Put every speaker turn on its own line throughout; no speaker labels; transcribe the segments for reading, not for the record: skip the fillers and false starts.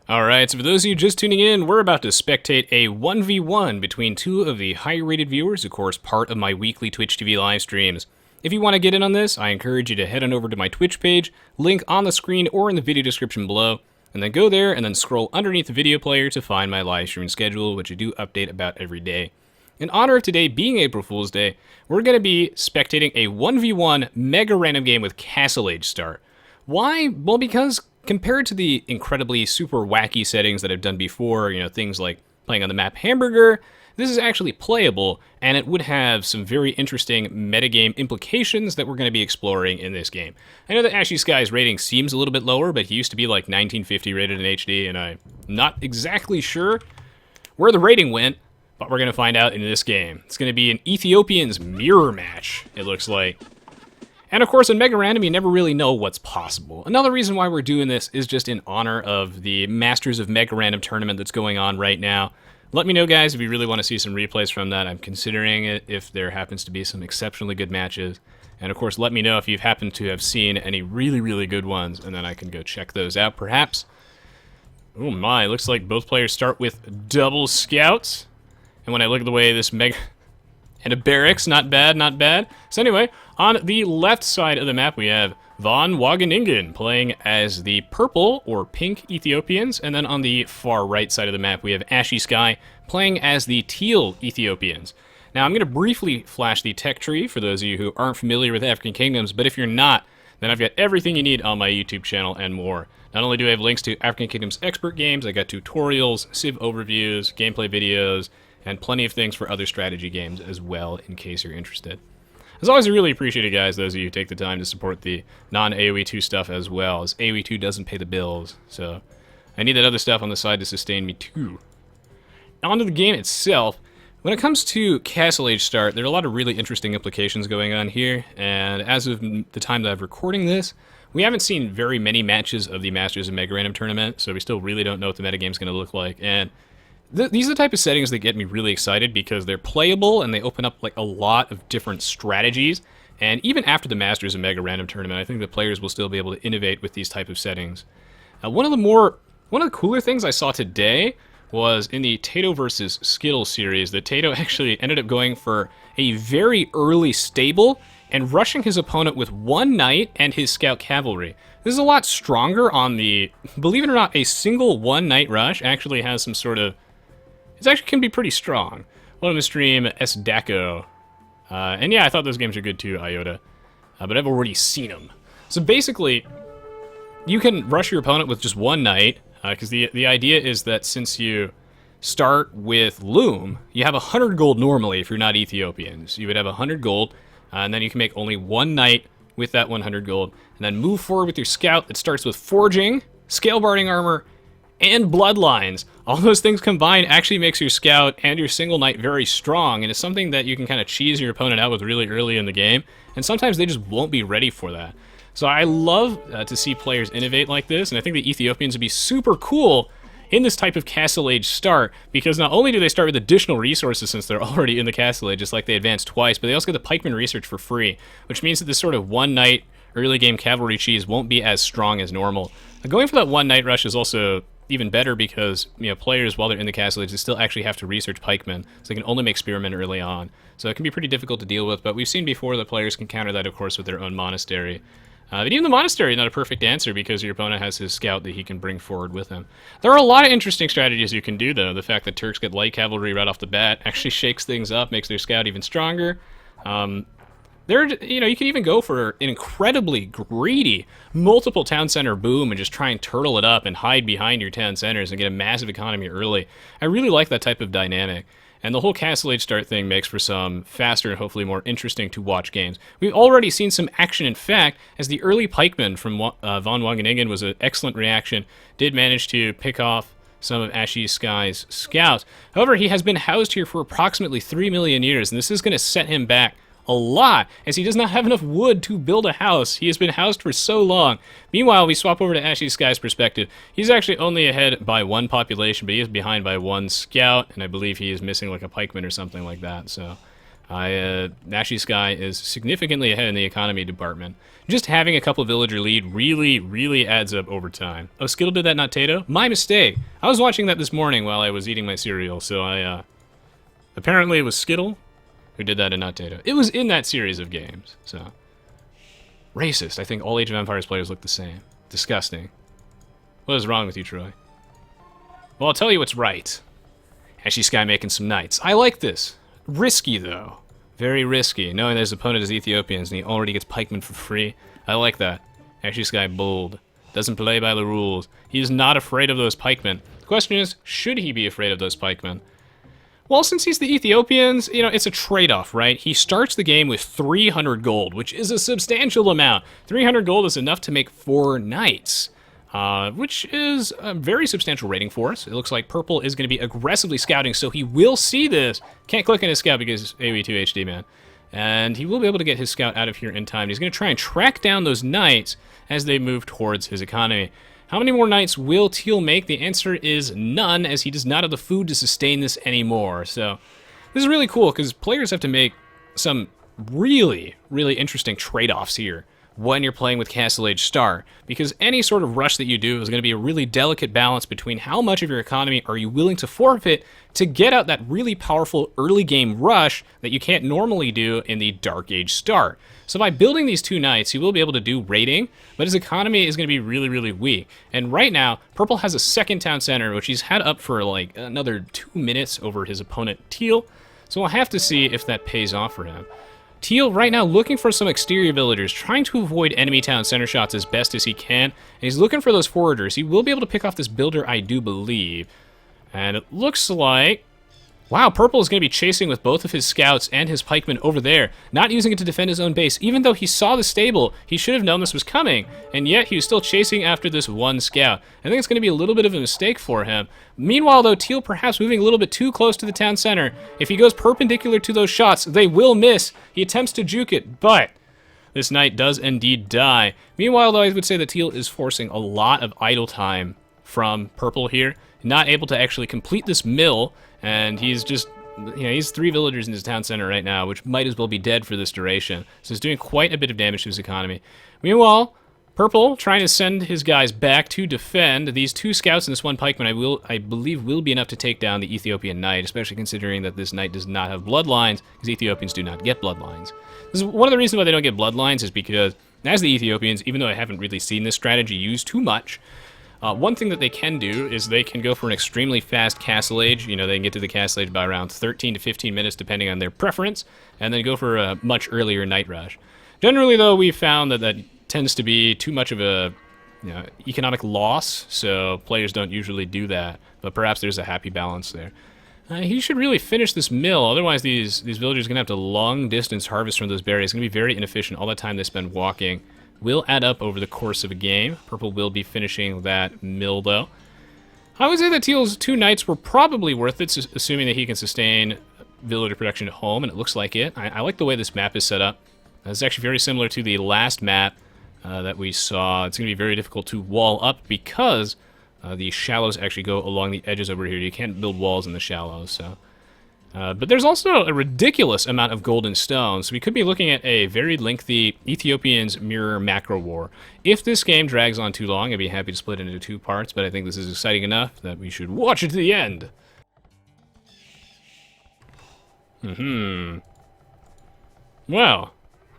Alright, so for those of you just tuning in, we're about to spectate a 1v1 between two of the higher-rated viewers, of course, part of my weekly Twitch TV live streams. If you want to get in on this, I encourage you to head on over to my Twitch page, link on the screen or in the video description below, and then go there and then scroll underneath the video player to find my live stream schedule, which I do update about every day. In honor of today being April Fool's Day, we're going to be spectating a 1v1 mega random game with Castle Age start. Why? Well, because compared to the incredibly super wacky settings that I've done before, things like playing on the map Hamburger, this is actually playable, and it would have some very interesting metagame implications that we're going to be exploring in this game. I know that Ashy Sky's rating seems a little bit lower, but he used to be like 1950 rated in HD, and I'm not exactly sure where the rating went, but we're going to find out in this game. It's going to be an Ethiopians mirror match, it looks like. And of course, in MegaRandom, you never really know what's possible. Another reason why we're doing this is just in honor of the Masters of MegaRandom tournament that's going on right now. Let me know, guys, if you really want to see some replays from that. I'm considering it if there happens to be some exceptionally good matches. And of course, let me know if you've happened to have seen any really, really good ones, and then I can go check those out, perhaps. Oh my, looks like both players start with double scouts. And when I look at the way this and a barracks, not bad, not bad. So anyway, on the left side of the map, we have Von Wageningen playing as the purple or pink Ethiopians. And then on the far right side of the map, we have Ashy Sky playing as the teal Ethiopians. Now, I'm going to briefly flash the tech tree for those of you who aren't familiar with African kingdoms, but if you're not, then I've got everything you need on my YouTube channel and more. Not only do I have links to African Kingdoms expert games, I got tutorials, Civ overviews, gameplay videos, and plenty of things for other strategy games as well, in case you're interested. As always, I really appreciate it, guys, those of you who take the time to support the non-Aoe2 stuff as well, as Aoe2 doesn't pay the bills, so I need that other stuff on the side to sustain me too. On to the game itself. When it comes to Castle Age start, there are a lot of really interesting implications going on here, and as of the time that I'm recording this, we haven't seen very many matches of the Masters of MegaRandom tournament, so we still really don't know what the metagame's going to look like, and these are the type of settings that get me really excited because they're playable and they open up like a lot of different strategies. And even after the Masters of MegaRandom tournament, I think the players will still be able to innovate with these type of settings. One of the cooler things I saw today was in the Tato versus Skittle series that Tato actually ended up going for a very early stable and rushing his opponent with one knight and his scout cavalry. This is a lot stronger on the, believe it or not, a single one knight rush actually has some sort of, it actually can be pretty strong. Welcome to stream, S. Daco. And yeah, I thought those games are good too, Aoe2. But I've already seen them. So basically, you can rush your opponent with just one knight, because the idea is that since you start with Loom, you have 100 gold normally if you're not Ethiopians. You would have 100 gold, and then you can make only one knight with that 100 gold, and then move forward with your scout that starts with forging, scale barding armor, and bloodlines. All those things combined actually makes your scout and your single knight very strong, and it's something that you can kind of cheese your opponent out with really early in the game, and sometimes they just won't be ready for that. So I love to see players innovate like this, and I think the Ethiopians would be super cool in this type of Castle Age start, because not only do they start with additional resources since they're already in the Castle Age, just like they advance twice, but they also get the pikeman research for free, which means that this sort of one knight early game cavalry cheese won't be as strong as normal. Going for that one knight rush is also even better because players, while they're in the Castle Age, they still actually have to research pikemen, so they can only make spearmen early on. So it can be pretty difficult to deal with, but we've seen before that players can counter that, of course, with their own monastery. But even the monastery is not a perfect answer because your opponent has his scout that he can bring forward with him. There are a lot of interesting strategies you can do, though. The fact that Turks get light cavalry right off the bat actually shakes things up, makes their scout even stronger. You can even go for an incredibly greedy multiple town center boom and just try and turtle it up and hide behind your town centers and get a massive economy early. I really like that type of dynamic. And the whole Castle Age start thing makes for some faster and hopefully more interesting to watch games. We've already seen some action, in fact, as the early pikeman from Von Wageningen was an excellent reaction, did manage to pick off some of Ashy Sky's scouts. However, he has been housed here for approximately 3 million years, and this is going to set him back a lot, as he does not have enough wood to build a house. He has been housed for so long. Meanwhile, we swap over to Ashy Sky's perspective. He's actually only ahead by one population, but he is behind by one scout, and I believe he is missing like a pikeman or something like that. So Ashy Sky is significantly ahead in the economy department. Just having a couple villager lead really, really adds up over time. Oh, Skittle did that, not Tato? My mistake. I was watching that this morning while I was eating my cereal, so apparently it was Skittle who did that and not Tato. It was in that series of games, so. Racist. I think all Age of Empires players look the same. Disgusting. What is wrong with you, Troy? Well, I'll tell you what's right. Ashy Sky making some knights. I like this. Risky, though. Very risky, knowing that his opponent is Ethiopians and he already gets pikemen for free. I like that. Ashy Sky bold. Doesn't play by the rules. He is not afraid of those pikemen. The question is, should he be afraid of those pikemen? Well, since he's the Ethiopians, you know, it's a trade-off, right? He starts the game with 300 gold, which is a substantial amount. 300 gold is enough to make 4 knights, which is a very substantial rating for us. It looks like Purple is going to be aggressively scouting, so he will see this. Can't click in his scout because Aoe2 HD, man. And he will be able to get his scout out of here in time. He's going to try and track down those knights as they move towards his economy. How many more knights will Teal make? The answer is none, as he does not have the food to sustain this anymore. So this is really cool, because players have to make some really, really interesting trade-offs here when you're playing with Castle Age Star, because any sort of rush that you do is going to be a really delicate balance between how much of your economy are you willing to forfeit to get out that really powerful early game rush that you can't normally do in the Dark Age start. So by building these 2 knights, he will be able to do raiding, but his economy is going to be really, really weak. And right now, Purple has a second town center, which he's had up for like another 2 minutes over his opponent, Teal. So we'll have to see if that pays off for him. Teal right now looking for some exterior villagers, trying to avoid enemy town center shots as best as he can. And he's looking for those foragers. He will be able to pick off this builder, I do believe. And it looks like... Wow, Purple is going to be chasing with both of his scouts and his pikemen over there, not using it to defend his own base. Even though he saw the stable, he should have known this was coming, and yet he was still chasing after this one scout. I think it's going to be a little bit of a mistake for him. Meanwhile, though, Teal perhaps moving a little bit too close to the town center. If he goes perpendicular to those shots, they will miss. He attempts to juke it, but this knight does indeed die. Meanwhile, though, I would say that Teal is forcing a lot of idle time from Purple here, not able to actually complete this mill. And he's just, you know, he's 3 villagers in his town center right now, which might as well be dead for this duration. So he's doing quite a bit of damage to his economy. Meanwhile, Purple trying to send his guys back to defend. These 2 scouts and this 1 pikeman, I believe, will be enough to take down the Ethiopian knight, especially considering that this knight does not have bloodlines, because Ethiopians do not get bloodlines. This is one of the reasons why they don't get bloodlines, is because, as the Ethiopians, even though I haven't really seen this strategy used too much, one thing that they can do is they can go for an extremely fast Castle Age. You know, they can get to the Castle Age by around 13 to 15 minutes, depending on their preference, and then go for a much earlier night rush. Generally, though, we've found that that tends to be too much of a economic loss, so players don't usually do that, but perhaps there's a happy balance there. He should really finish this mill, otherwise these villagers are going to have to long-distance harvest from those berries. It's going to be very inefficient. All the time they spend walking will add up over the course of a game. Purple will be finishing that mill, though. I would say that Teal's 2 knights were probably worth it, assuming that he can sustain villager production at home, and it looks like it. I like the way this map is set up. It's actually very similar to the last map that we saw. It's going to be very difficult to wall up because the shallows actually go along the edges over here. You can't build walls in the shallows, so... but there's also a ridiculous amount of golden stones. We could be looking at a very lengthy Ethiopians mirror macro war. If this game drags on too long, I'd be happy to split it into 2 parts, but I think this is exciting enough that we should watch it to the end. Well,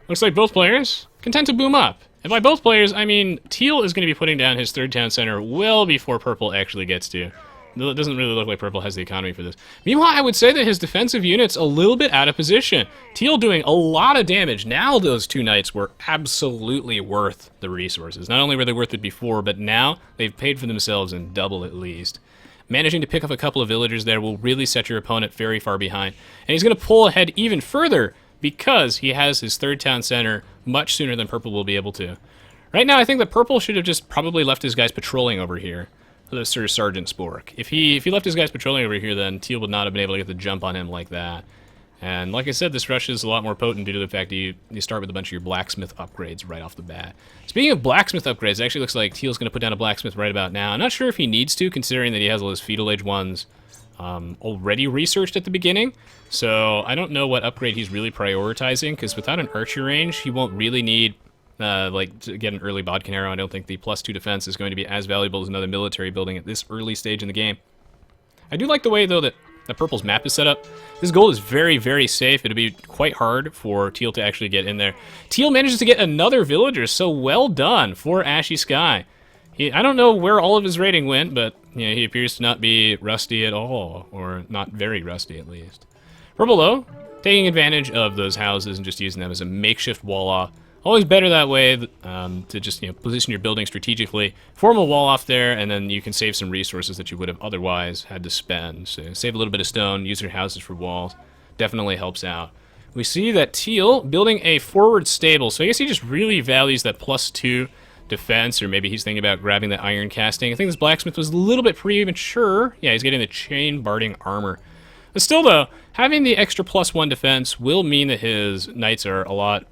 looks like both players content to boom up. And by both players, I mean Teal is going to be putting down his 3rd town center well before Purple actually gets to. It doesn't really look like Purple has the economy for this. Meanwhile, I would say that his defensive unit's a little bit out of position. Teal doing a lot of damage. Now those 2 knights were absolutely worth the resources. Not only were they worth it before, but now they've paid for themselves in double at least. Managing to pick up a couple of villagers there will really set your opponent very far behind. And he's going to pull ahead even further because he has his 3rd town center much sooner than Purple will be able to. Right now, I think that Purple should have just probably left his guys patrolling over here. The Sir Sergeant Spork. If he left his guys patrolling over here, then Teal would not have been able to get the jump on him like that. And like I said, this rush is a lot more potent due to the fact that you start with a bunch of your blacksmith upgrades right off the bat. Speaking of blacksmith upgrades, it actually looks like Teal's going to put down a blacksmith right about now. I'm not sure if he needs to, considering that he has all his feudal age ones already researched at the beginning. So I don't know what upgrade he's really prioritizing, because without an archer range, he won't really need, like, to get an early bodkin arrow. I don't think the +2 defense is going to be as valuable as another military building at this early stage in the game. I do like the way, though, that Purple's map is set up. This gold is very, very safe. It'll be quite hard for Teal to actually get in there. Teal manages to get another villager, so well done for Ashy Sky. I don't know where all of his rating went, but you know, he appears to not be rusty at all, or not very rusty at least. Purple, though, taking advantage of those houses and just using them as a makeshift wall off. Always better that way, to just, you know, position your building strategically, form a wall off there, and then you can save some resources that you would have otherwise had to spend. So save a little bit of stone, use your houses for walls. Definitely helps out. We see that Teal building a forward stable, so I guess he just really values that +2 defense, or maybe he's thinking about grabbing the iron casting. I think this blacksmith was a little bit premature. Yeah, he's getting the chain barding armor. But still, though, having the extra +1 defense will mean that his knights are a lot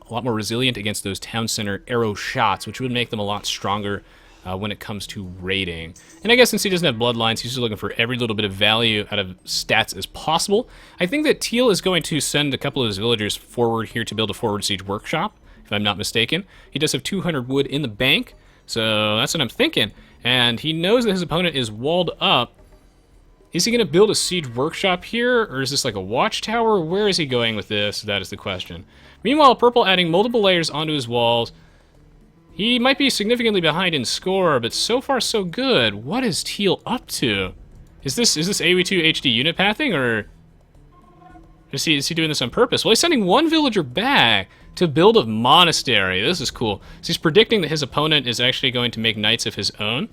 more resilient against those town center arrow shots, which would make them a lot stronger when it comes to raiding. And I guess since he doesn't have bloodlines, he's just looking for every little bit of value out of stats as possible. I think that Teal is going to send a couple of his villagers forward here to build a forward siege workshop, if I'm not mistaken. He does have 200 wood in the bank, so that's what I'm thinking. And he knows that his opponent is walled up. Is he going to build a siege workshop here, or is this like a watchtower? Where is he going with this? That is the question. Meanwhile, Purple adding multiple layers onto his walls. He might be significantly behind in score, but so far so good. What is Teal up to? Is this Aoe2 HD unit pathing, or is he doing this on purpose? Well, he's sending one villager back to build a monastery. This is cool. So he's predicting that his opponent is actually going to make knights of his own.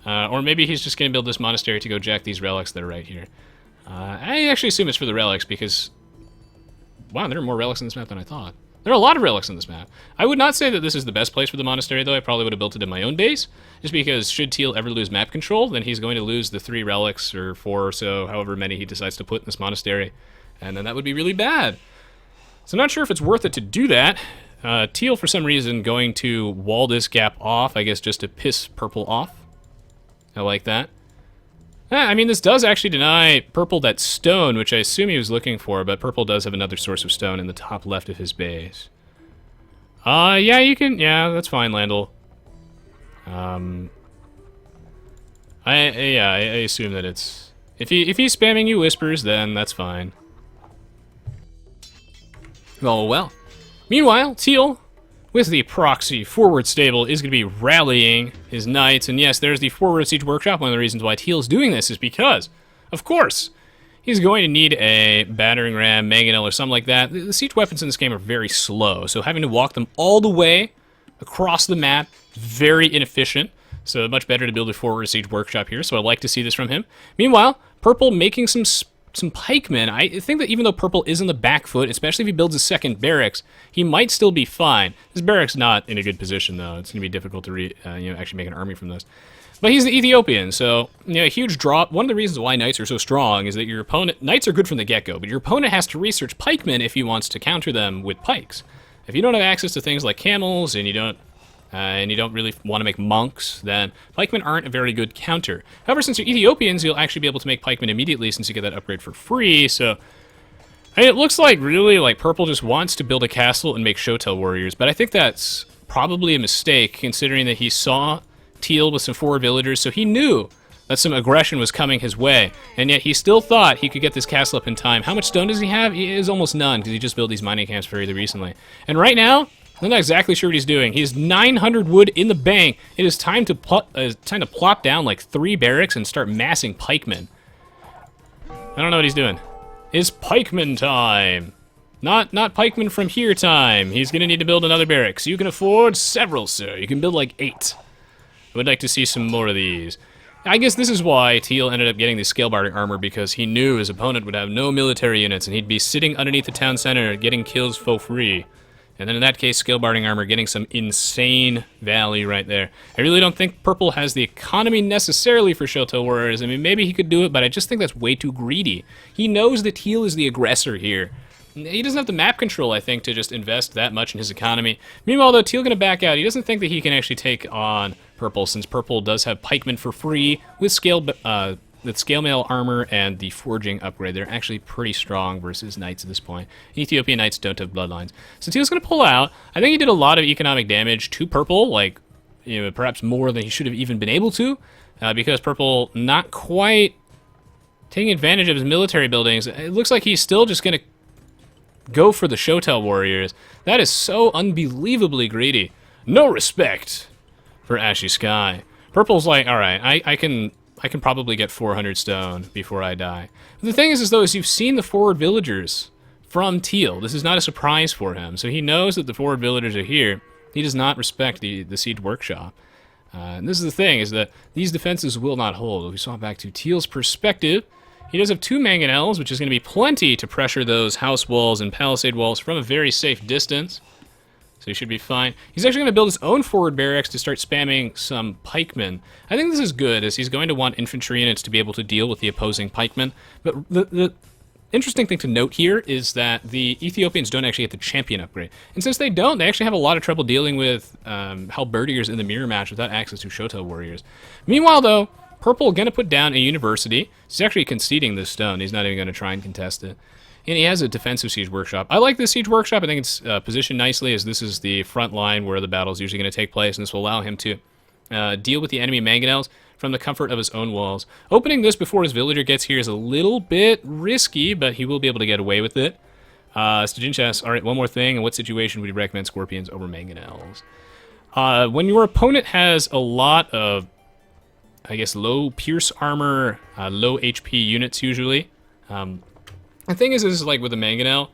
Or maybe he's just going to build this monastery to go jack these relics that are right here. I actually assume it's for the relics because... Wow, there are more relics in this map than I thought. There are a lot of relics in this map. I would not say that this is the best place for the monastery, though. I probably would have built it in my own base. Just because should Teal ever lose map control, then he's going to lose the 3 relics, or 4 or so, however many he decides to put in this monastery. And then that would be really bad. So I'm not sure if it's worth it to do that. Teal, for some reason, going to wall this gap off, I guess just to piss Purple off. I like that. I mean, this does actually deny Purple that stone, which I assume he was looking for, but Purple does have another source of stone in the top left of his base. Yeah, you can... Yeah, that's fine, Landel. I assume that it's... If he's spamming you whispers, then that's fine. Well. Meanwhile, Teal, with the proxy forward stable, is going to be rallying his knights. And yes, there's the forward siege workshop. One of the reasons why Teal's doing this is because, of course, he's going to need a battering ram, mangonel, or something like that. The siege weapons in this game are very slow, so having to walk them all the way across the map, very inefficient. So much better to build a forward siege workshop here, so I'd like to see this from him. Meanwhile, Purple making some pikemen. I think that even though Purple is on the back foot, especially if he builds a second barracks, he might still be fine. His barracks not in a good position, though. It's going to be difficult to actually make an army from this. But he's the Ethiopian, so a huge drop. One of the reasons why knights are so strong is that your opponent... Knights are good from the get-go, but your opponent has to research pikemen if he wants to counter them with pikes. If you don't have access to things like camels, and you don't really want to make monks, then pikemen aren't a very good counter. However, since you're Ethiopians, you'll actually be able to make pikemen immediately since you get that upgrade for free, so... I mean, it looks like, really, like, Purple just wants to build a castle and make Shotel warriors, but I think that's probably a mistake, considering that he saw Teal with some forward villagers, so he knew that some aggression was coming his way, and yet he still thought he could get this castle up in time. How much stone does he have? He has almost none, because he just built these mining camps very recently. And right now, I'm not exactly sure what he's doing. He has 900 wood in the bank. It is time to plop down like 3 barracks and start massing pikemen. I don't know what he's doing. It's pikeman time. Not pikeman from here time. He's going to need to build another barracks. You can afford several, sir. You can build like 8. I would like to see some more of these. I guess this is why Teal ended up getting the scale barding armor, because he knew his opponent would have no military units and he'd be sitting underneath the town center getting kills for free. And then in that case, scale barding armor getting some insane value right there. I really don't think Purple has the economy necessarily for Shotel warriors. I mean, maybe he could do it, but I just think that's way too greedy. He knows that Teal is the aggressor here. He doesn't have the map control, I think, to just invest that much in his economy. Meanwhile, though, Teal going to back out. He doesn't think that he can actually take on Purple, since Purple does have pikemen for free with scale scale mail armor and the forging upgrade, they're actually pretty strong versus knights at this point. Ethiopian knights don't have bloodlines. So Teal's going to pull out. I think he did a lot of economic damage to purple, like, you know, perhaps more than he should have even been able to, because purple not quite taking advantage of his military buildings. It looks like he's still just going to go for the Shotel warriors. That is so unbelievably greedy. No respect for Ashy Sky. Purple's like, all right, I can probably get 400 stone before I die. But the thing is though, is you've seen the forward villagers from Teal. This is not a surprise for him. So he knows that the forward villagers are here. He does not respect the siege workshop. And this is the thing, is that these defenses will not hold. If we saw back to Teal's perspective, he does have 2 mangonels, which is going to be plenty to pressure those house walls and palisade walls from a very safe distance. So he should be fine. He's actually going to build his own forward barracks to start spamming some pikemen. I think this is good, as he's going to want infantry units to be able to deal with the opposing pikemen. But the interesting thing to note here is that the Ethiopians don't actually get the champion upgrade. And since they don't, they actually have a lot of trouble dealing with halberdiers in the mirror match without access to Shotel warriors. Meanwhile, though, purple going to put down a university. He's actually conceding this stone. He's not even going to try and contest it. And he has a defensive siege workshop. I like this siege workshop. I think it's positioned nicely, as this is the front line where the battle is usually going to take place, and this will allow him to deal with the enemy mangonels from the comfort of his own walls. Opening this before his villager gets here is a little bit risky, but he will be able to get away with it. Stajinchas, all right, one more thing. In what situation would you recommend scorpions over mangonels? When your opponent has a lot of, I guess, low pierce armor, low HP units usually. The thing is like with the mangonel,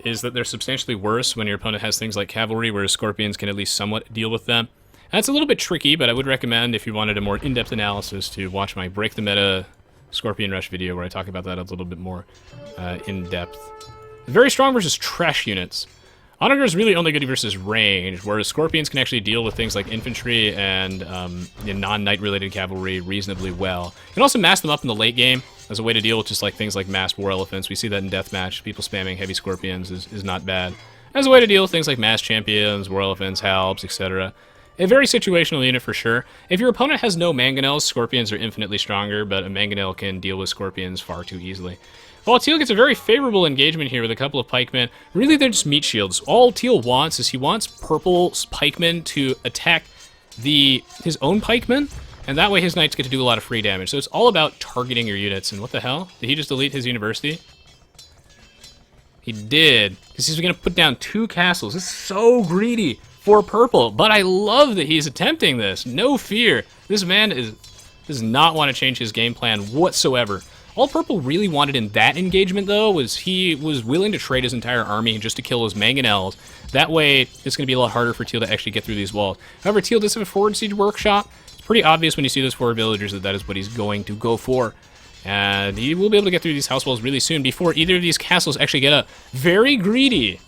is that they're substantially worse when your opponent has things like cavalry, whereas scorpions can at least somewhat deal with them. That's a little bit tricky, but I would recommend, if you wanted a more in-depth analysis, to watch my Break the Meta Scorpion Rush video, where I talk about that a little bit more in-depth. Very strong versus trash units. Onager is really only good versus range, whereas Scorpions can actually deal with things like infantry and non-knight related cavalry reasonably well. You can also mass them up in the late game as a way to deal with just like things like massed war elephants. We see that in Deathmatch. People spamming heavy Scorpions is not bad. As a way to deal with things like mass champions, war elephants, halbs, etc. A very situational unit for sure. If your opponent has no mangonels, Scorpions are infinitely stronger, but a mangonel can deal with Scorpions far too easily. While Teal gets a very favorable engagement here with a couple of pikemen, really they're just meat shields. All Teal wants is he wants purple's pikemen to attack his own pikemen, and that way his knights get to do a lot of free damage. So it's all about targeting your units. And what the hell? Did he just delete his university? He did, because he's going to put down 2 castles. This is so greedy for purple, but I love that he's attempting this. No fear. This man does not want to change his game plan whatsoever. All purple really wanted in that engagement, though, was he was willing to trade his entire army just to kill his mangonels. That way, it's going to be a lot harder for Teal to actually get through these walls. However, Teal does have a forward siege workshop. It's pretty obvious when you see those forward villagers that is what he's going to go for. And he will be able to get through these house walls really soon before either of these castles actually get up. Very greedy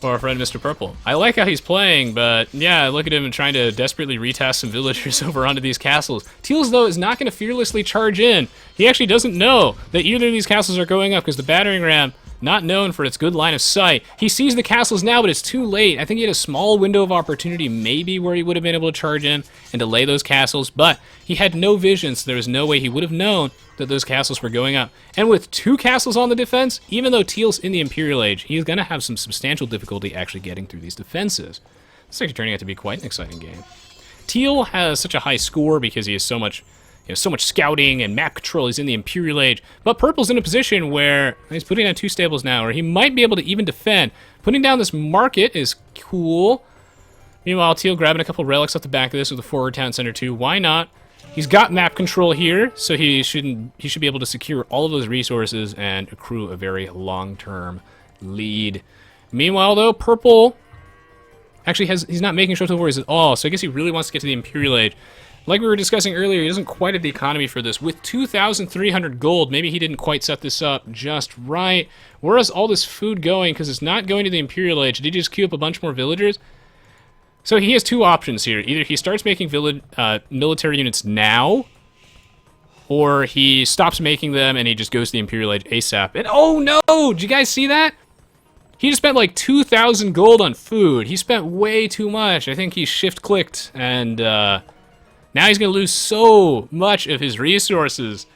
for our friend Mr. Purple. I like how he's playing, but yeah, look at him trying to desperately retask some villagers over onto these castles. Teal's, though, is not going to fearlessly charge in. He actually doesn't know that either of these castles are going up because the battering ram, not known for its good line of sight. He sees the castles now, but it's too late. I think he had a small window of opportunity maybe where he would have been able to charge in and delay those castles, but he had no vision, so there was no way he would have known that those castles were going up. And with 2 castles on the defense, even though Teal's in the Imperial Age, he's going to have some substantial difficulty actually getting through these defenses. This is actually turning out to be quite an exciting game. Teal has such a high score because he has so much scouting and map control. He's in the Imperial Age. But Purple's in a position where he's putting down 2 stables now, where he might be able to even defend. Putting down this market is cool. Meanwhile, Teal grabbing a couple relics off the back of this with a forward town center too. Why not? He's got map control here, so he should be able to secure all of those resources and accrue a very long-term lead. Meanwhile, though, Purple actually he's not making Shotel warriors at all, so I guess he really wants to get to the Imperial Age. Like we were discussing earlier, he doesn't quite have the economy for this. With 2,300 gold, maybe he didn't quite set this up just right. Whereas all this food going, because it's not going to the Imperial Age, did he just queue up a bunch more villagers? So he has 2 options here. Either he starts making military units now, or he stops making them and he just goes to the Imperial Age ASAP. And oh no! Did you guys see that? He just spent like 2,000 gold on food. He spent way too much. I think he shift-clicked and Now he's going to lose so much of his resources.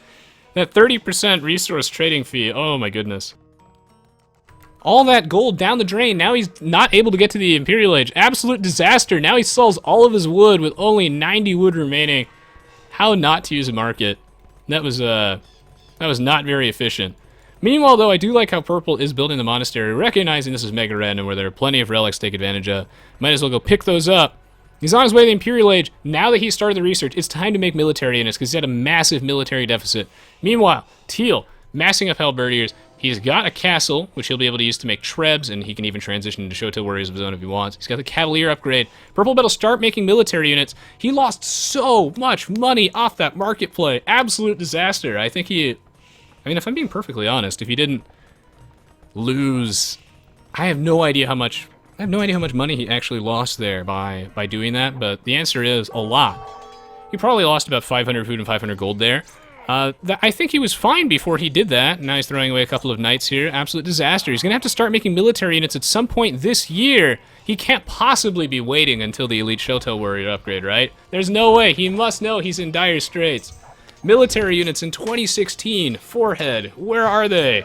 That 30% resource trading fee, oh my goodness. All that gold down the drain, now he's not able to get to the Imperial Age. Absolute disaster, now he sells all of his wood with only 90 wood remaining. How not to use a market. That was not very efficient. Meanwhile, though, I do like how Purple is building the monastery, recognizing this is MegaRandom, where there are plenty of relics to take advantage of. Might as well go pick those up. He's on his way to the Imperial Age. Now that he started the research, it's time to make military units, because he's had a massive military deficit. Meanwhile, Teal, massing up halberdiers. He's got a castle, which he'll be able to use to make trebs, and he can even transition into Shotel warriors of his own if he wants. He's got the Cavalier upgrade. Purple better start making military units. He lost so much money off that market play. Absolute disaster. I think he... I mean, if I'm being perfectly honest, if he didn't lose, I have no idea how much money he actually lost there by doing that, but the answer is a lot. He probably lost about 500 food and 500 gold there. I think he was fine before he did that. Now he's throwing away a couple of knights here. Absolute disaster. He's going to have to start making military units at some point this year. He can't possibly be waiting until the Elite Shotel warrior upgrade, right? There's no way. He must know he's in dire straits. Military units in 2016. Forehead. Where are they?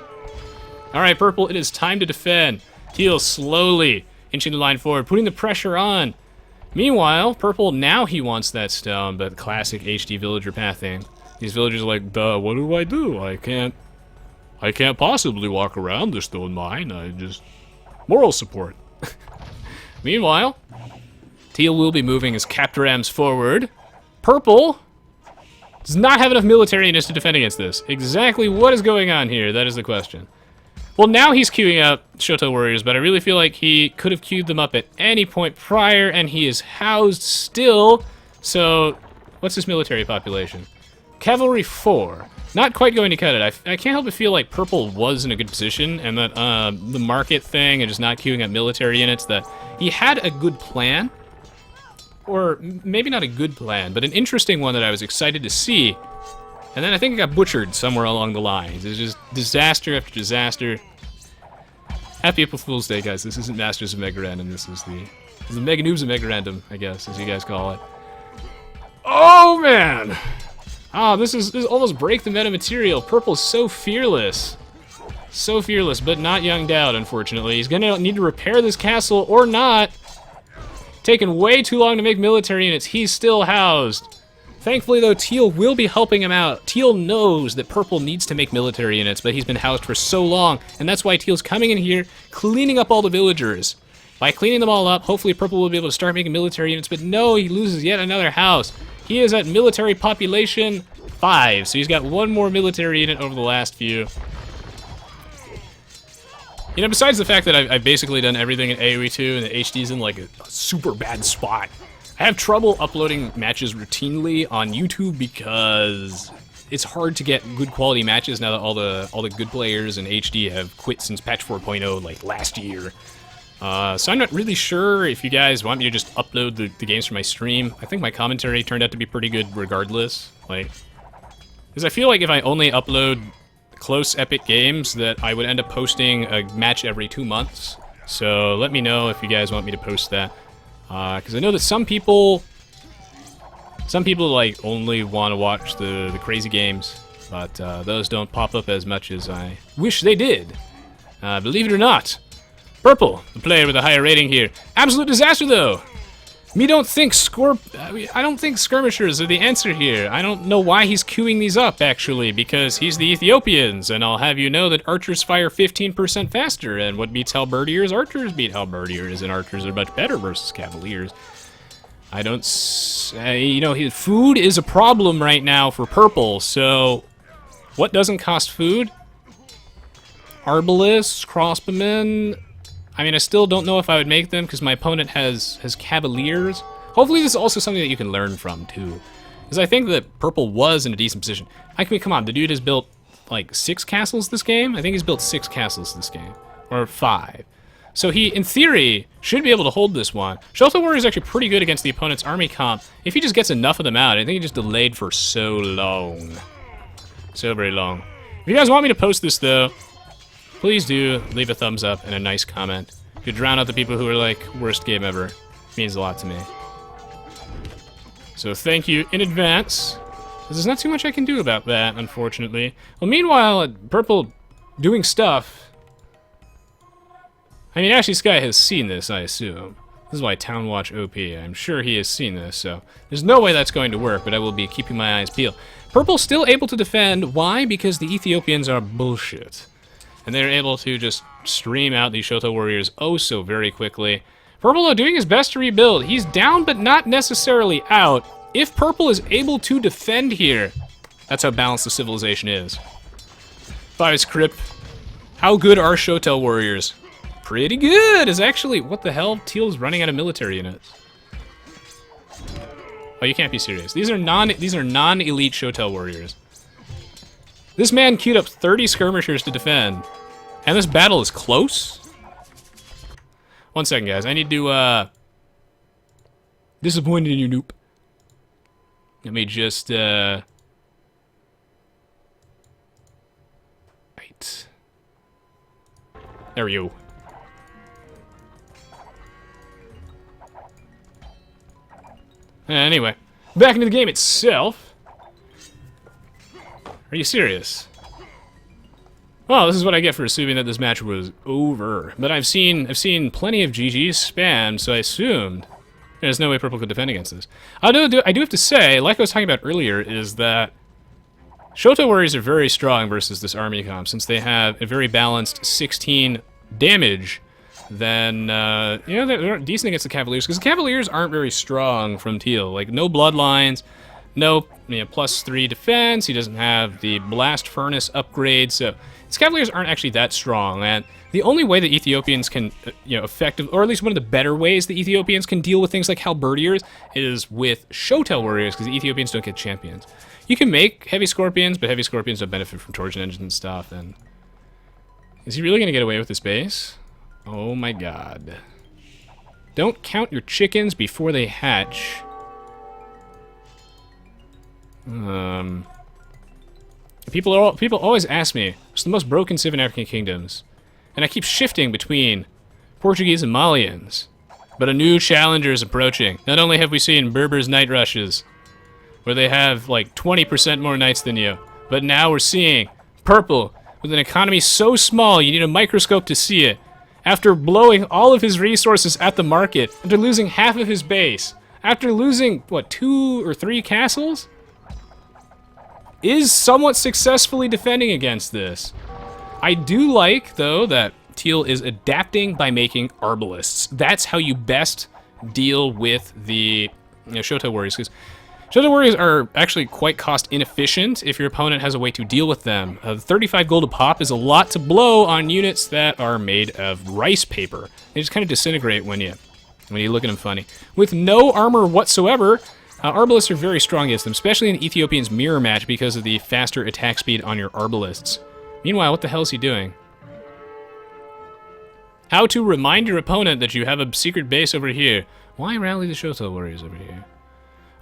All right, Purple, it is time to defend. Teal slowly inching the line forward, putting the pressure on. Meanwhile, Purple, now he wants that stone, but classic HD villager pathing. These villagers are like, duh, what do? I can't possibly walk around the stone mine. I just... moral support. Meanwhile, Teal will be moving his Captorams forward. Purple does not have enough military units to defend against this. Exactly what is going on here? That is the question. Well, now he's queuing up Shotel warriors, but I really feel like he could have queued them up at any point prior, and he is housed still. So, what's his military population? Cavalry 4. Not quite going to cut it. I can't help but feel like Purple was in a good position, and that the market thing and just not queuing up military units, that he had a good plan. Or maybe not a good plan, but an interesting one that I was excited to see. And then I think it got butchered somewhere along the lines. It's just disaster after disaster. Happy April Fool's Day, guys. This isn't Masters of MegaRandom. This is the Mega Noobs of MegaRandom, I guess, as you guys call it. Oh, man! Ah, this is almost break the meta material. Purple's so fearless. So fearless, but not younged out, unfortunately. He's gonna need to repair this castle or not. Taken way too long to make military units. He's still housed. Thankfully, though, Teal will be helping him out. Teal knows that Purple needs to make military units, but he's been housed for so long, and that's why Teal's coming in here, cleaning up all the villagers. By cleaning them all up, hopefully Purple will be able to start making military units, but no, he loses yet another house. He is at military population 5, so he's got one more military unit over the last few. You know, besides the fact that I've basically done everything in Aoe2 and the HD's in like a super bad spot, I have trouble uploading matches routinely on YouTube because it's hard to get good quality matches now that all the good players in HD have quit since patch 4.0 like last year. So I'm not really sure if you guys want me to just upload the games from my stream. I think my commentary turned out to be pretty good regardless. Like, because I feel like if I only upload close epic games that I would end up posting a match every 2 months. So let me know if you guys want me to post that. Because I know that some people like only want to watch the crazy games, but those don't pop up as much as I wish they did. Believe it or not. Purple, the player with a higher rating here. Absolute disaster, though. I don't think skirmishers are the answer here. I don't know why he's queuing these up, actually, because he's the Ethiopians, and I'll have you know that archers fire 15% faster, and what beats halberdiers? Archers beat halberdiers, and archers are much better versus cavaliers. You know, his food is a problem right now for Purple, so what doesn't cost food? Arbalists, crossbowmen. I mean, I still don't know if I would make them because my opponent has cavaliers. Hopefully this is also something that you can learn from, too. Because I think that Purple was in a decent position. I mean, come on, the dude has built, like, 6 castles this game? I think he's built 6 castles this game. Or 5. So he, in theory, should be able to hold this one. Shotel Warrior is actually pretty good against the opponent's army comp. If he just gets enough of them out, I think he just delayed for so long. So very long. If you guys want me to post this, though, please do leave a thumbs up and a nice comment. To drown out the people who are like, worst game ever. It means a lot to me. So thank you in advance. There's not too much I can do about that, unfortunately. Well, meanwhile, Purple doing stuff. I mean, Ashy Sky has seen this, I assume. This is why Town Watch OP. I'm sure he has seen this, so there's no way that's going to work, but I will be keeping my eyes peeled. Purple's still able to defend. Why? Because the Ethiopians are bullshit. And they're able to just stream out these Shotel warriors oh so very quickly. Purple, though, doing his best to rebuild. He's down, but not necessarily out. If Purple is able to defend here, that's how balanced the civilization is. 5 script. How good are Shotel warriors? Pretty good. Is actually, what the hell? Teal's running out of military units. Oh, you can't be serious. These are non-elite Shotel warriors. This man queued up 30 skirmishers to defend, and this battle is close. 1 second, guys. I need to disappointed in you, noob. Let me just right. There we go. Anyway, back into the game itself. Are you serious? Well, this is what I get for assuming that this match was over. But I've seen plenty of GGs spammed, so I assumed there's no way Purple could defend against this. I do have to say, like I was talking about earlier, is that Shotel warriors are very strong versus this army comp, since they have a very balanced 16 damage. Then, you know, they're decent against the Cavaliers, because the Cavaliers aren't very strong from Teal. Like, no bloodlines, no, you know, +3 defense, he doesn't have the Blast Furnace upgrade, so these Cavaliers aren't actually that strong, and the only way the Ethiopians can, you know, or at least one of the better ways the Ethiopians can deal with things like Halberdiers is with Shotel warriors, because the Ethiopians don't get champions. You can make Heavy Scorpions, but Heavy Scorpions don't benefit from Torsion Engines and stuff, and is he really going to get away with this base? Oh my god. Don't count your chickens before they hatch. People always ask me, what's the most broken civ in African kingdoms? And I keep shifting between Portuguese and Malians. But a new challenger is approaching. Not only have we seen Berber's night rushes, where they have like 20% more knights than you, but now we're seeing Purple with an economy so small you need a microscope to see it. After blowing all of his resources at the market, after losing half of his base, after losing, what, 2 or 3 castles? Is somewhat successfully defending against this. I do like, though, that Teal is adapting by making arbalists. That's how you best deal with the Shotel warriors, because Shotel warriors are actually quite cost inefficient if your opponent has a way to deal with them. 35 gold a pop is a lot to blow on units that are made of rice paper. They just kind of disintegrate when you look at them funny. With no armor whatsoever, arbalists are very strong against them, especially in Ethiopian's mirror match because of the faster attack speed on your arbalists. Meanwhile, what the hell is he doing? How to remind your opponent that you have a secret base over here. Why rally the Shotel warriors over here?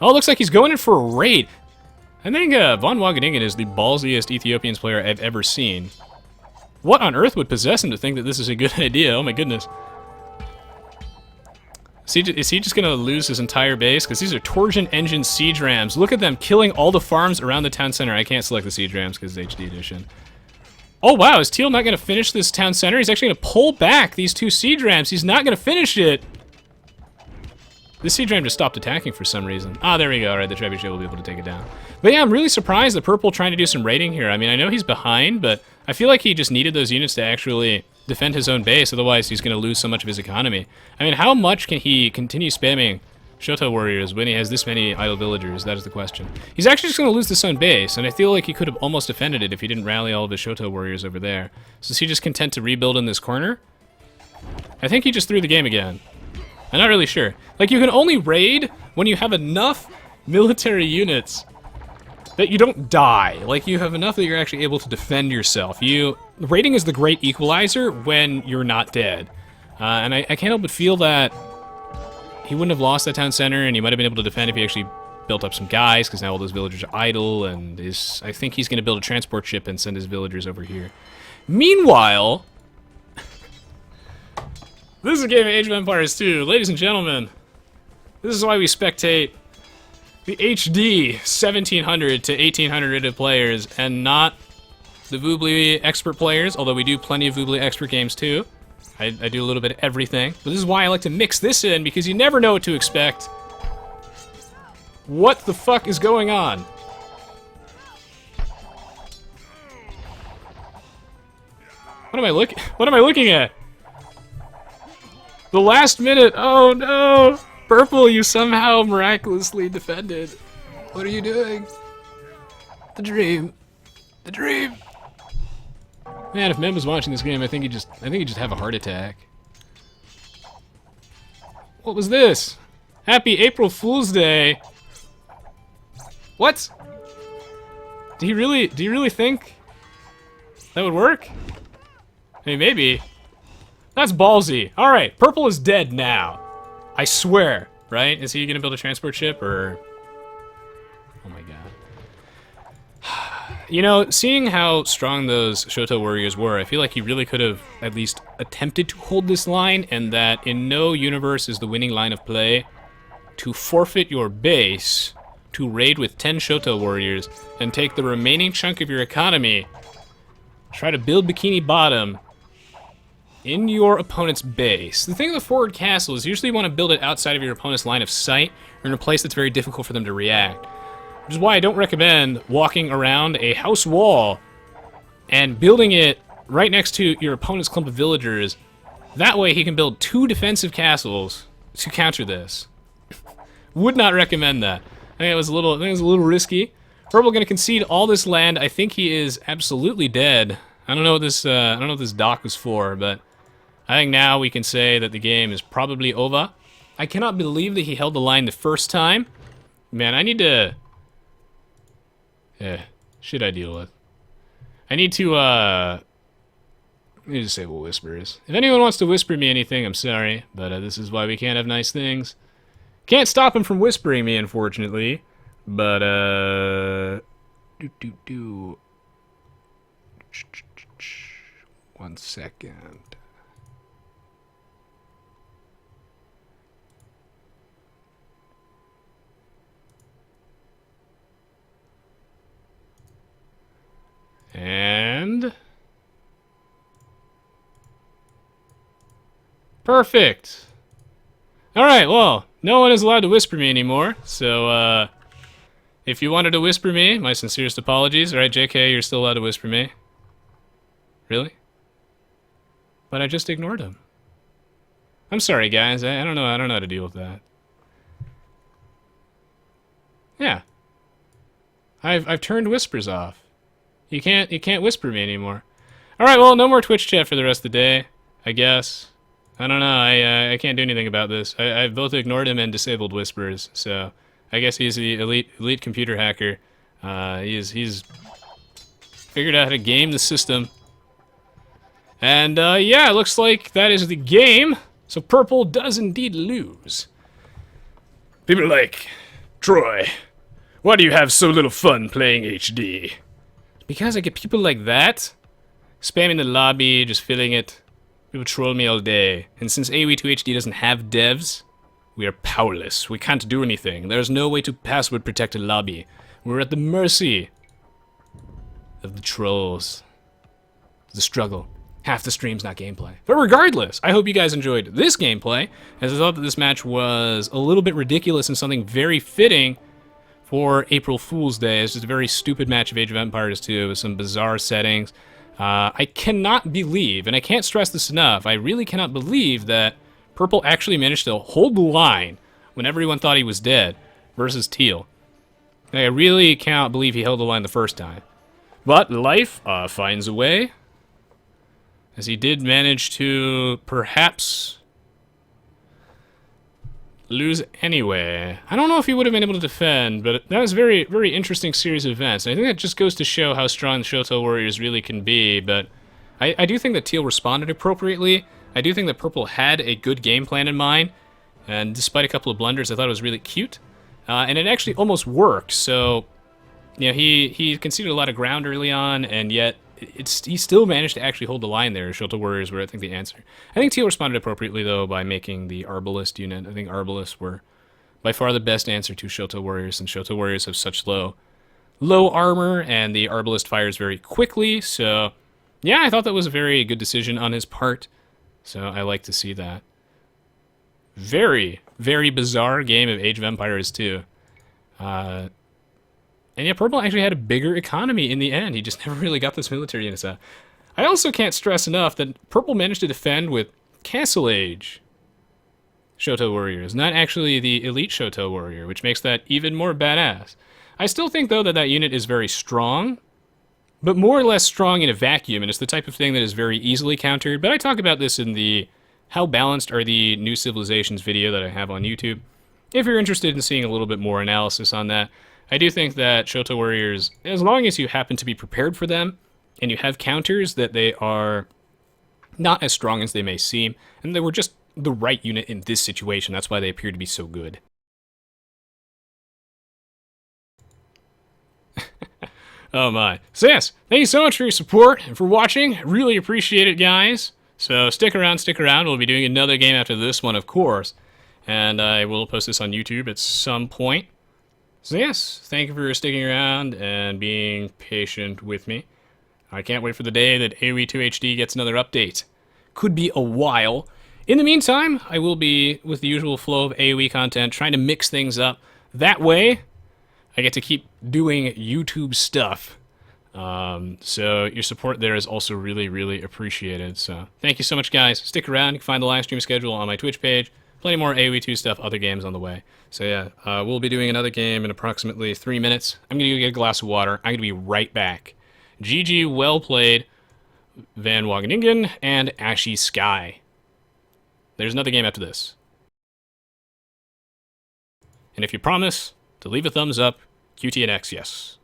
Oh, it looks like he's going in for a raid. I think Von Wageningen is the ballsiest Ethiopians player I've ever seen. What on earth would possess him to think that this is a good idea? Oh my goodness. Is he just going to lose his entire base? Because these are Torsion Engine siege rams. Look at them killing all the farms around the town center. I can't select the siege rams because it's HD edition. Oh wow, is Teal not going to finish this town center? He's actually going to pull back these 2 siege rams. He's not going to finish it. This siege ram just stopped attacking for some reason. Ah, there we go. All right, the trebuchet will be able to take it down. But yeah, I'm really surprised that Purple trying to do some raiding here. I mean, I know he's behind, but I feel like he just needed those units to actually defend his own base. Otherwise, he's going to lose so much of his economy. I mean, how much can he continue spamming Shotel warriors when he has this many idle villagers? That is the question. He's actually just going to lose this own base, and I feel like he could have almost defended it if he didn't rally all of his Shotel warriors over there. So is he just content to rebuild in this corner? I think he just threw the game again. I'm not really sure. Like, you can only raid when you have enough military units that you don't die. Like, you have enough that you're actually able to defend yourself. Raiding is the great equalizer when you're not dead. And I can't help but feel that he wouldn't have lost that town center, and he might have been able to defend if he actually built up some guys, because now all those villagers are idle, and I think he's going to build a transport ship and send his villagers over here. Meanwhile, this is a game of Age of Empires 2. Ladies and gentlemen, this is why we spectate The HD 1700 to 1800 rated players, and not the Voobly expert players, although we do plenty of Voobly expert games too. I do a little bit of everything. But this is why I like to mix this in, because you never know what to expect. What the fuck is going on? What am I looking at? The last minute. Oh no! Purple, you somehow miraculously defended. What are you doing? The dream. The dream. Man, if Mem was watching this game, I think he'd just have a heart attack. What was this? Happy April Fool's Day. What? Do you really think that would work? I mean, maybe. That's ballsy. All right, Purple is dead now. I swear, right? Is he gonna build a transport ship, or? Oh my god. You know, seeing how strong those Shotel warriors were, I feel like he really could have at least attempted to hold this line, and that in no universe is the winning line of play to forfeit your base to raid with 10 Shotel warriors and take the remaining chunk of your economy, try to build Bikini Bottom in your opponent's base. The thing with the forward castle is usually you want to build it outside of your opponent's line of sight, or in a place that's very difficult for them to react. Which is why I don't recommend walking around a house wall and building it right next to your opponent's clump of villagers. That way he can build 2 defensive castles to counter this. Would not recommend that. I think it was a little risky. Purple gonna concede all this land. I think he is absolutely dead. I don't know what this dock was for, but I think now we can say that the game is probably over. I cannot believe that he held the line the first time. Man, I need to... shit I deal with. I need to disable whispers. If anyone wants to whisper me anything, I'm sorry, but this is why we can't have nice things. Can't stop him from whispering me, unfortunately, but, 1 second. And... perfect! Alright, well, no one is allowed to whisper me anymore, so, if you wanted to whisper me, my sincerest apologies. Alright, JK, you're still allowed to whisper me. Really? But I just ignored him. I'm sorry, guys. I don't know how to deal with that. Yeah. I've turned whispers off. You can't whisper me anymore. All right, well, no more Twitch chat for the rest of the day, I guess. I don't know. I can't do anything about this. I've both ignored him and disabled whispers. So I guess he's the elite computer hacker. He's figured out how to game the system. And yeah, it looks like that is the game. So Purple does indeed lose. People are like, Troy, why do you have so little fun playing HD? Because I get people like that spamming the lobby, just filling it. People troll me all day. And since Aoe2 HD doesn't have devs, we are powerless. We can't do anything. There's no way to password protect a lobby. We're at the mercy of the trolls. The struggle. Half the stream's not gameplay. But regardless, I hope you guys enjoyed this gameplay, as I thought that this match was a little bit ridiculous and something very fitting for April Fool's Day. It's just a very stupid match of Age of Empires 2 with some bizarre settings. I cannot believe, and I can't stress this enough, I really cannot believe that Purple actually managed to hold the line when everyone thought he was dead versus Teal. I really cannot believe he held the line the first time. But life finds a way, as he did manage to perhaps lose anyway. I don't know if he would have been able to defend, but that was a very, very interesting series of events. And I think that just goes to show how strong the Shotel warriors really can be, but I do think that Teal responded appropriately. I do think that Purple had a good game plan in mind, and despite a couple of blunders, I thought it was really cute. And it actually almost worked, so you know, he conceded a lot of ground early on, and yet he still managed to actually hold the line there. Shotel warriors were, I think, the answer. I think Teal responded appropriately, though, by making the Arbalest unit. I think Arbalists were by far the best answer to Shotel Warriors, since Shotel Warriors have such low armor, and the Arbalist fires very quickly, so yeah, I thought that was a very good decision on his part, so I like to see that. Very, very bizarre game of Age of Empires 2. And yeah, Purple actually had a bigger economy in the end. He just never really got this military units out. I also can't stress enough that Purple managed to defend with Castle Age Shotel Warriors, not actually the Elite Shotel Warrior, which makes that even more badass. I still think, though, that that unit is very strong, but more or less strong in a vacuum, and it's the type of thing that is very easily countered. But I talk about this in the How Balanced Are the New Civilizations video that I have on YouTube. If you're interested in seeing a little bit more analysis on that, I do think that Shotel Warriors, as long as you happen to be prepared for them, and you have counters, that they are not as strong as they may seem, and they were just the right unit in this situation. That's why they appear to be so good. Oh my. So yes, thank you so much for your support and for watching. Really appreciate it, guys. So stick around. We'll be doing another game after this one, of course. And I will post this on YouTube at some point. So yes, thank you for sticking around and being patient with me. I can't wait for the day that Aoe2 HD gets another update. Could be a while. In the meantime, I will be, with the usual flow of AoE content, trying to mix things up. That way, I get to keep doing YouTube stuff. So your support there is also really, really appreciated. So thank you so much, guys. Stick around. You can find the live stream schedule on my Twitch page. Plenty more AoE2 stuff, other games on the way. So yeah, we'll be doing another game in approximately 3 minutes. I'm going to go get a glass of water. I'm going to be right back. GG, well played, Van Wageningen and Ashy Sky. There's another game after this. And if you promise to leave a thumbs up, QT and X, yes.